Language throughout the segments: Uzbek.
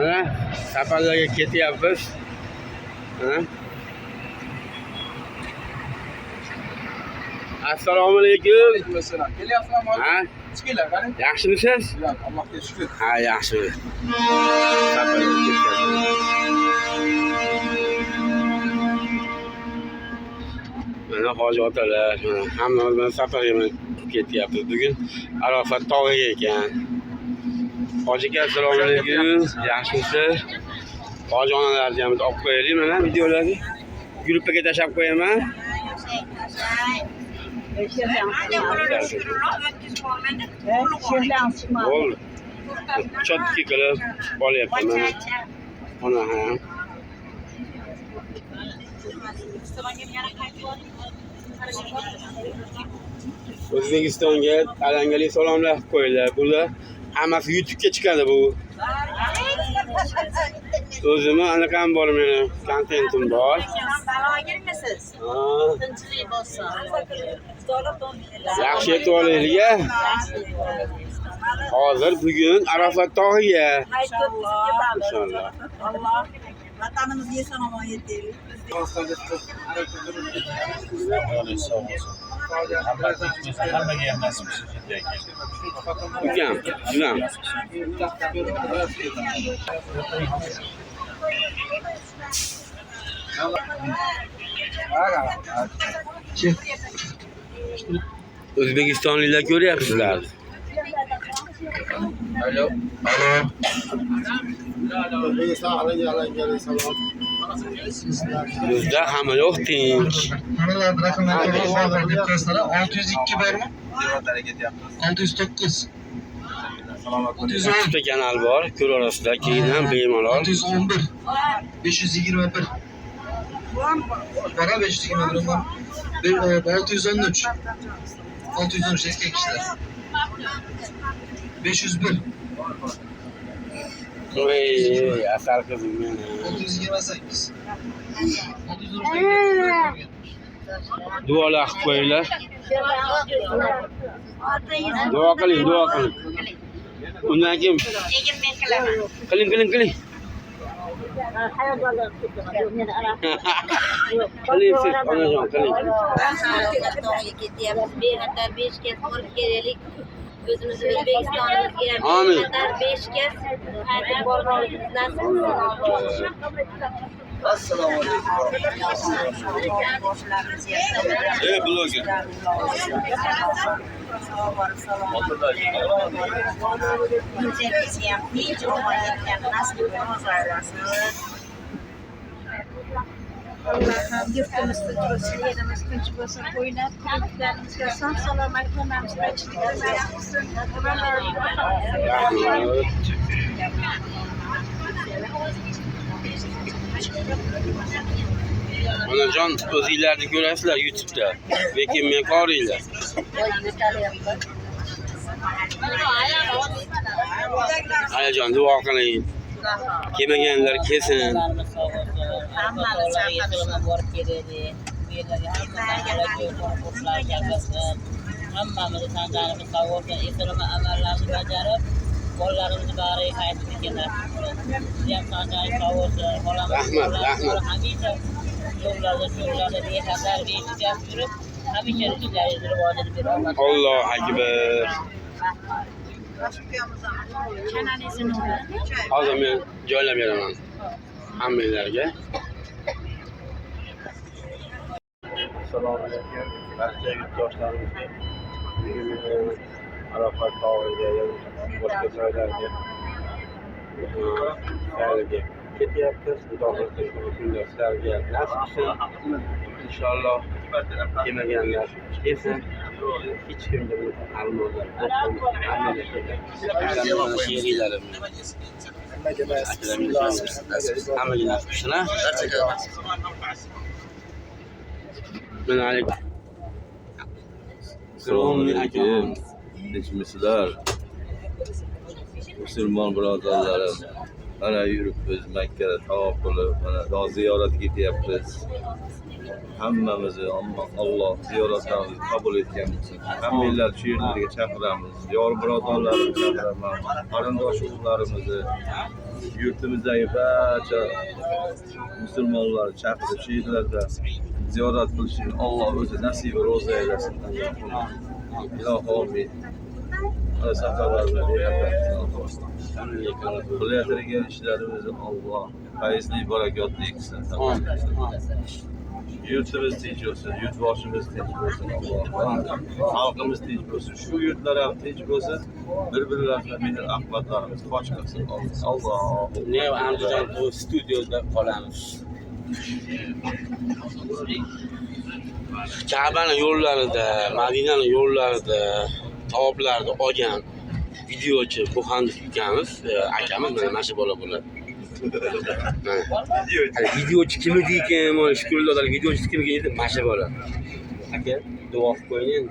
Mana safarlarga ketyapmiz. Assalomu alaykum. Assalom. Kelyapsizlarmi? Ha? Chiqinglar, qani? Yaxshimisiz? Allohga shukr. Ha, yaxshi. Safarga ketyapmiz. Mana hoji otalar, mana hammamiz bilan safarga ketyapmiz. Bugun Arafat tog'iga ekan. Hoji aka, assalomu alaykum. Yaxshimisiz? Hoji onalarni ham olib qo'yaylik mana videolarni. Gruppaga tashlab qo'yaman. Bo'ldi. Chotki qilib olyapman mana. Ona ham. O'zbekistonga alangali salomlar qo'yinglar. Bular hammasi YouTube'ga chiqadi bu. O'zimni anaqam bor meni, kontentim bor. Tinchlik bo'lsin. Yaxshi yetib olaylik-a. Hozir bugun Arafat tog'iga. Inshaalloh. Alloh vatanimizga eson-omon yetkazaylik. Hammaga ham nasib Ukam, julam. O'zbekistonliklar ko'ryapsizlar. Alo. Bizda hamma yo'q tinch. Qanalarda raqamlarga hozir bittasidan 602 bormi? Devorlarga ketyapmiz. 609. 6 kanal bor, ko'r orasida keyin ham bemalol. 611. 521. Bana 521 var. 613. 613 eski kişiler. 501. Voy, asal qizim meni. 628. 613. Duolar qilib qo'yinglar. Duo qiling, duo qiling. Undan keyin Men qilaman. qiling. Qiling siz, onajon, qiling. Tog'iga ketyapmiz. Bexatar 5 kez borib kelaylik. O'zimizni O'zbekistonimizga Amin. bexatar 5 kez qaytib bormoqimiz nasib bo'lsin. Assalomu alaykum. Ey bloger. Allah'ım yurtimiz tinch bo'lsin, yerimiz tinch bo'lsin, o'ynab kuliblarimizga sog' salomat hammamizga Onajon, o'zinglarni ko'rasizlar YouTube'da. Lekin men qoriylar. Ayajon, duo qiling. Kelmaganlar kelsin. Hammamizni tanganimiz sog' bo'lsin, eslama amallarni bajarib, bolalarimizni bag'riga qaytib kelganlar. Ham tanganimiz sog' bo'lsin, Rahmat. hamisha yo'llarda bexatar beshikast yurib, hamisha rizqlaringizni rivojini berib Allohu akbar. Hozir men joylab beraman hammanglarga. Assalomu alaykum barcha yurtdoshlarimizga. Arafat tog'iga, boshqa joylarga sayilga ketyapmiz. Xudo xohlasa kunlar sizlarga nasib qilsin. Inshaalloh kelmaganlar kelsin. Hech kimga almozlar hammaga nasib qilsin. Assalomu alaykum. Nechmisizlar? Musulmon birodarlarim. Mana yuribmiz Makkada tavof qilib, mana ziyoratga ketyapmiz. Hammamizni Alloh ziyoratlarimizni qabul etgan bo'lsin. Hammanglar shu yerlarga chaqiramiz. Yor birodarlarimni chaqiraman. Qarindosh urug'larimizni yurtimizdagi barcha musulmonlarni chaqirib shu yerlarda ziyorat qilishini Alloh o'zi nasib va ro'za aylasin. Ilohi omin. Safarlarni qilayotgan ishlarimizni Alloh fayzli barakotli qilsin. Yurtimiz tinch bo'lsin, yurtboshimiz tinch bo'lsin, Alloh. Xalqimiz tinch bo'lsin. Shu yurtlar ham tinch bo'lsin. Bir-birlariga mehr oqibatlarimiz fosh qilsin. Alloh. Ne Andijon studiyada qolamiz. Ka'bani yo'llarida, Madinani yo'llarida tavoblarni olgan videochi Buxandiq ukamiz, akamiz mana shu bola bo'ladi. Videochi kim edi ekan? Mana shu kunlarda videochi kim edi? Mana shu bola. Aka, duo qilib qo'ying.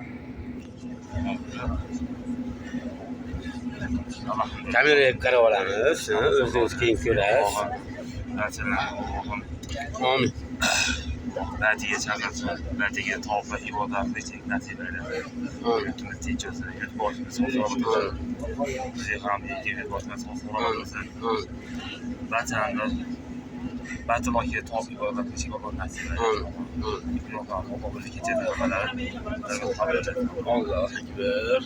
Kameraga qarab olamiz, o'zingiz keyin ko'rasiz. Amin. Batiga chaqirsin, batiga tavba ibodat qilishlik nasib aylasin. Yurtimiz tinch bo'lsin, yurtboshimiz sog' bo'lsin. Bizga ham yurtboshimiz sog' bo'lsin. Barchani barchalarga tavba ibodat qilishga Alloh nasib aylasin. Ilohim Alloh bizni kechirsin. Allohu akbar.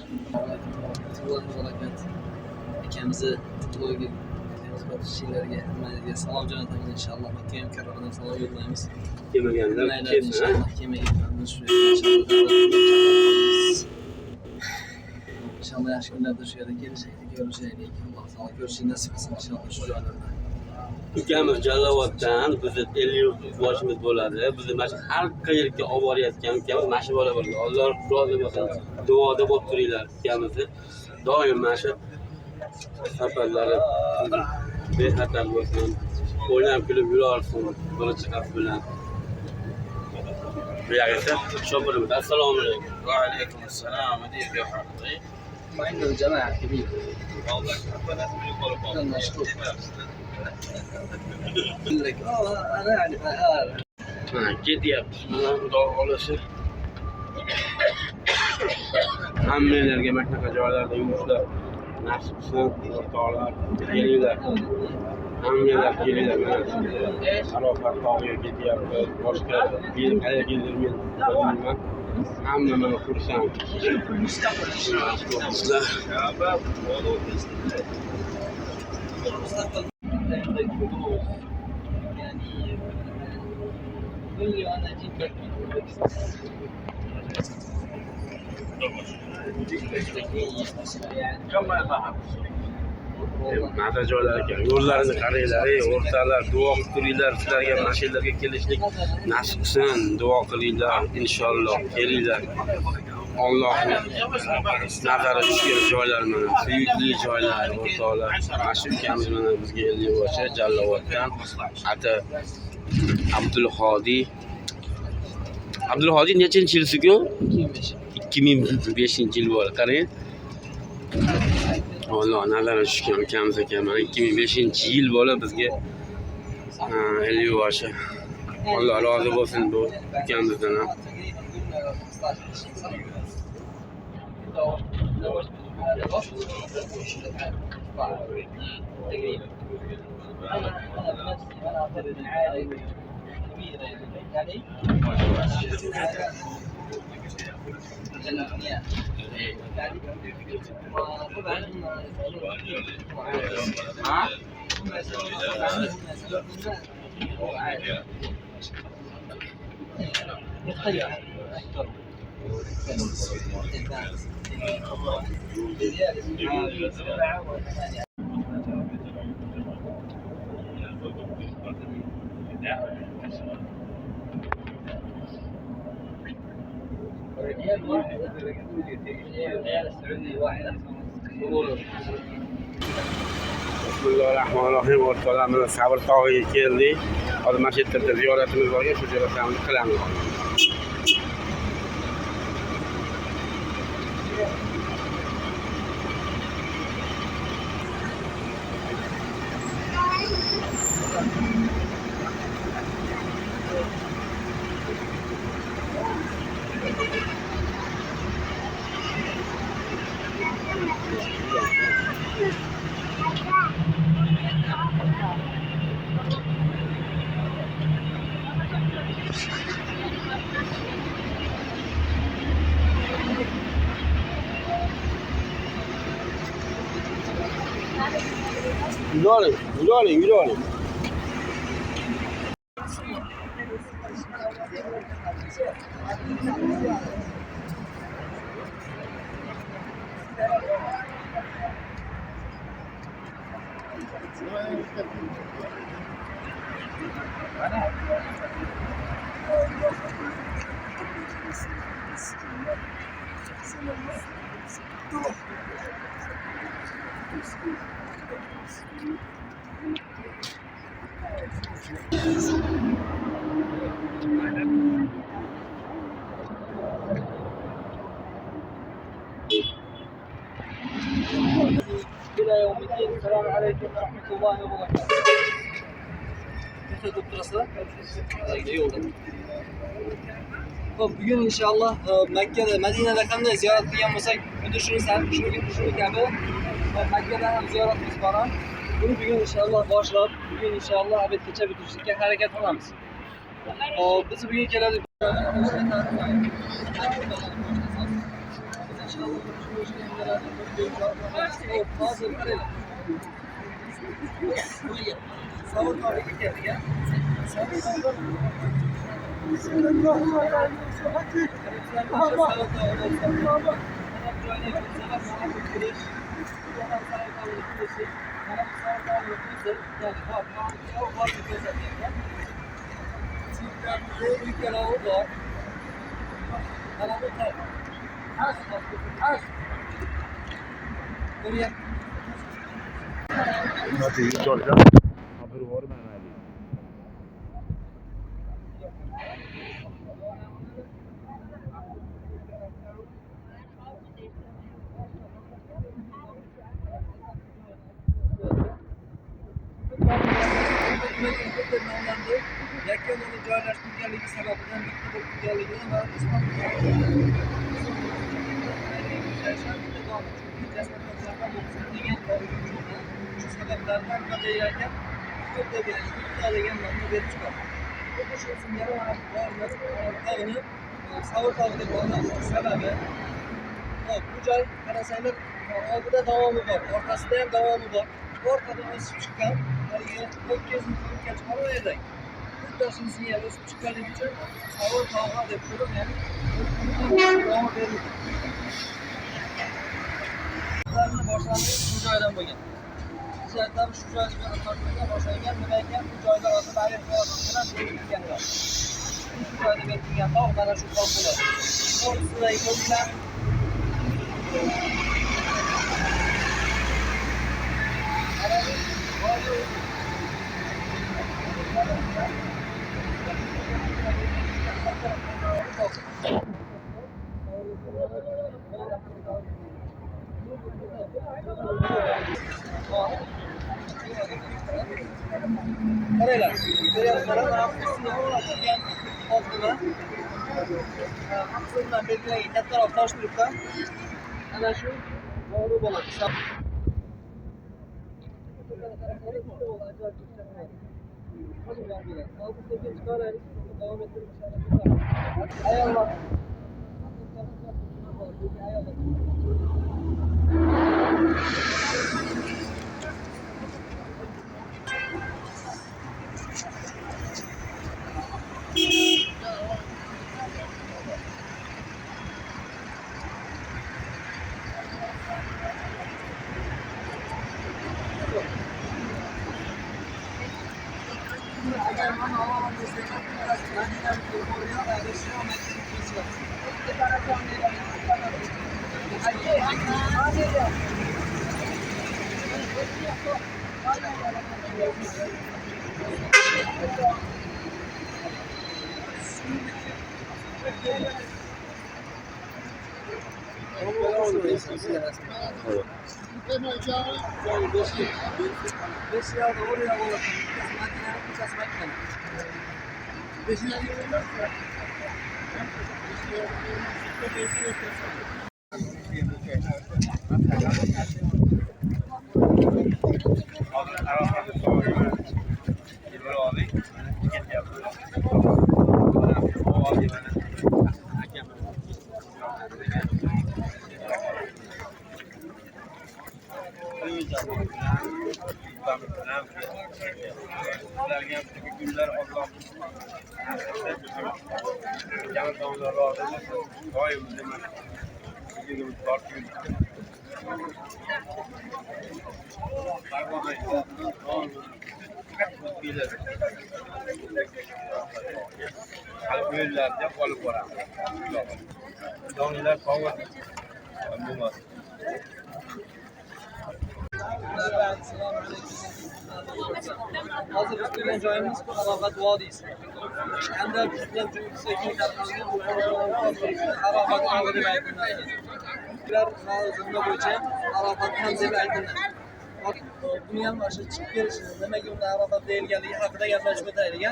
Akamizni qutlug'iga batishlarga hammaga salom jo'natamiz inshaalloh. Makka mukarramadan salom yo'llaymiz. Kelmaganlar kelsin. Kelmaganlarni shu inshaalloh yaxshi kunlarda shu yerda kelishaylik, ko'rishaylik. Alloh taolo ko'rishni nasib qilsin inshaalloh shu joylarda. Ukamiz Jallovoddan bizni 50 yil boshimiz bo'ladi. Bizni mana shu har qayerga olib borayotgan ukamiz mana shu bola bo'ldi. Alloh rozi bo'lsin. Duoda bo'lib turinglar ukamizni. Doim mana shu safarlari bexatar bo'lsin. O'ynab kulib yurarsin. Bola chaqasi bilan. Bu yerda shopirimiz. Assalomu alaykum. Va alaykum assalom. Adiyga haqli. وعنده جماعة كبيرة. يقول لك أنا أعرف هذا. Ketyapmiz. Mana xudo xolisi. Hammalarga mana shunaqa joylarda yurishlar nasib qilsin. Alloh taolo kelinglar. Hammalar kelinglar. Arafat tog'iga ketyapmiz. Boshqa bir qayerga bilmayman. Hamma mana xursand. قل لي أنا جيت لك Mazza joylar ekan. Yo'llarini qaranglar, o'rtalar, duo qilib turinglar. Sizlarga mana shu yerlarga kelishlik nasib qilsin. Duo qilinglar, inshaalloh kelinglar. Allohning nazari tushgan joylar mana, suyukli joylar, o'rtoqlar. Mana shu ukamiz mana bizga 50 yo'lchi Jallovoddan ati Abdulhodiy nechinchi yilsiku? 2005-yil bo'ldi. Qarang. Alloh nazari tushgan ukamiz ekan. Mana 2005-yil bola bizga 50 yo'lchi. Alloh rozi bo'lsin bu ukamizdan ham. Bismillahirrahmanirrahim. O'rtoqlar, mana Sabr tog'iga keldik. Hozir mana shu yerda ziyoratimiz bor ekan, shu ziyoratimizni qilamiz. Yürü oling. Selamun aleyküm ve rahmetullahi ve berekatuhu. Teşekkür durasılar. Yolda. Hop, bugün inşallah Mekke'de, Medine'de qanday ziyorat qilgan bo'lsak, xuddi shuni kabi Mekke'da ham ziyoratimiz bor. Buni bugun inshaalloh boshlab, bugun inshaalloh abadgacha bitirishga harakat qilamiz. Hop, biz bugun keladi. Hozir qaranglar. Savur tog'iga keldik, ya. Yakınını joylashtirganligi sababidan bitta bo'lib turganligini va shu sabablardan qadaylarga xuddi degan nomni berib chiqadi. Xuddi shu singari tog'ni Savur tog'i deb nomlash sababi bu joy qarasanglar oldida davomi bor, orqasida ham davomi bor. Orqadan o'sib chiqqan haligi ho'kizni chiqarmaydi. Taşınsın ya, üst çıkardığı için Savur Tağ'a depolum yani. Devam edelim. Bunların başlangıcı şu joydan bo'lgan. Zaten şu joydan apartmanga boshlangan, nimaga bu joyda hozir ayiq bilan kelganlar. Shu joyda bekilgan tog' mana shu tog' bo'ladi. To'g'risidagi ko'klar Karaylar, görüyorsunuz aslında belirleyen her taraf taş durukta ana şu doğru balık. Ayağlar. Ularga gullar Alloh jamiyatimizni rozi bo'lsin. Doim nima bizimiz bor Qalblarga qolib boramiz. Donilar sog'ib bo'lmas. Hozir biz turgan joyimiz Arofat vodiysi. Hamda bizlar sekin Arofat tog'i deb aytiladi. Ular mavzunda bo'yicha Arofat ham deb aytiladi. Buni ham o'sha chiqib kelishi, nimaga unda Arofat deyilganligi haqida gaplashib o'taylik.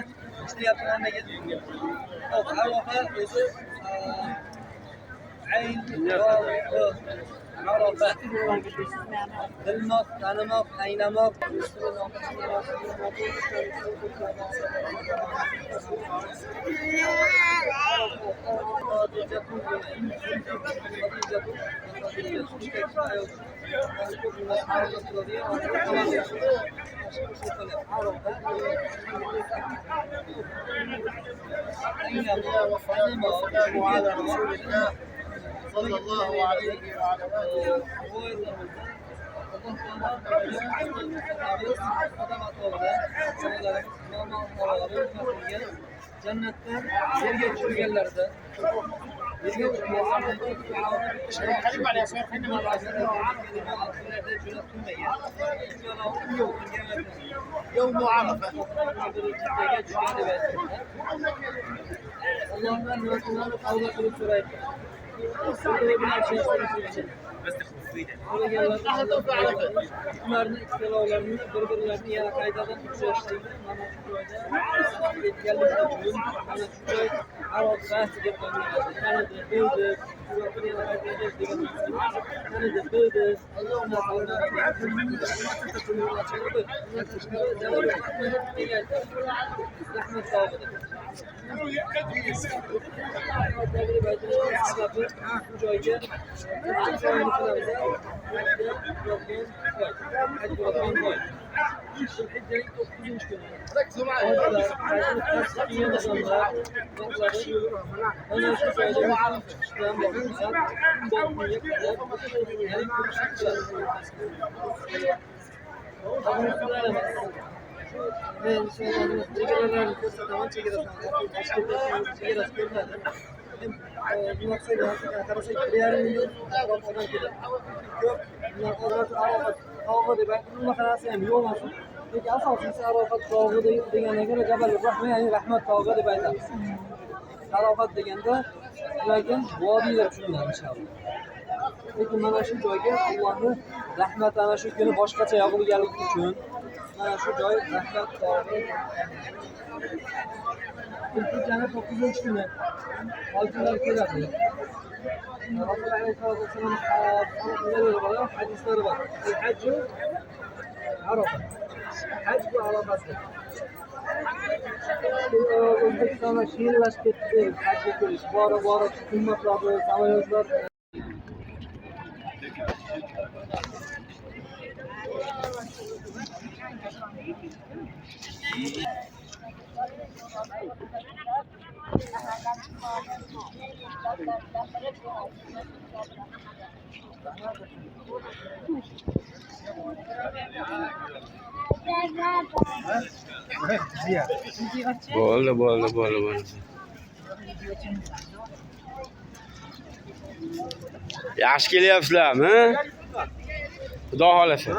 Ishlayapti nimaga? Arofat o'zi ayn Arofat bilmoq, tanimoq, anglamoq صلى الله عليه وعلى آله Jannatdan yerga tushirganlarda يوم عرفة Allah'tan niyetlerini kavga kılıp sorayım. Bunların istilalarını, birbirlerini yana kaydadan uçuştuğunda mana şu joyda geldiğinde bugün mana şu joy Arap bahsi deb qo'yiladi. Tanada bo'ldi, suratini yana qaydaymiz degan tanada bo'ldi. Allohga rahmat tog'ida. Bu joyga Ben çekilerlerini ko'rsataman, chegarasi ko'rinadi. Bu maqsadga qarasak, 1,5 million odam keladi. Ko'p, Arofat tog'i deb aytilgan narsa ham yo'q emas. Lekin asosiysi Arofat tog'i degandan ko'ra Jabal Rahma, ya'ni rahmat tog'i deb aytamiz. Arofat deganda ularga vodiylar tushunadi inshaalloh. Lekin mana shu joyga Allohning rahmati ana shu kuni boshqacha yog'ilganligi uchun mana shu joy rahmat tog'i. Zulhijjani 9-kuni hojiylar keladi. Rasululloh alayhisolatu vasallam hadislari bor. Haj Arafat. Haj bu Arafatdir. O'zbekistonda shiyirlashib ketdi. Hajga kelish, bora qimmatlar, samolyotlar. Bo'ldi. Yaxshi kelyapsizlarmi? Xudo xolasa.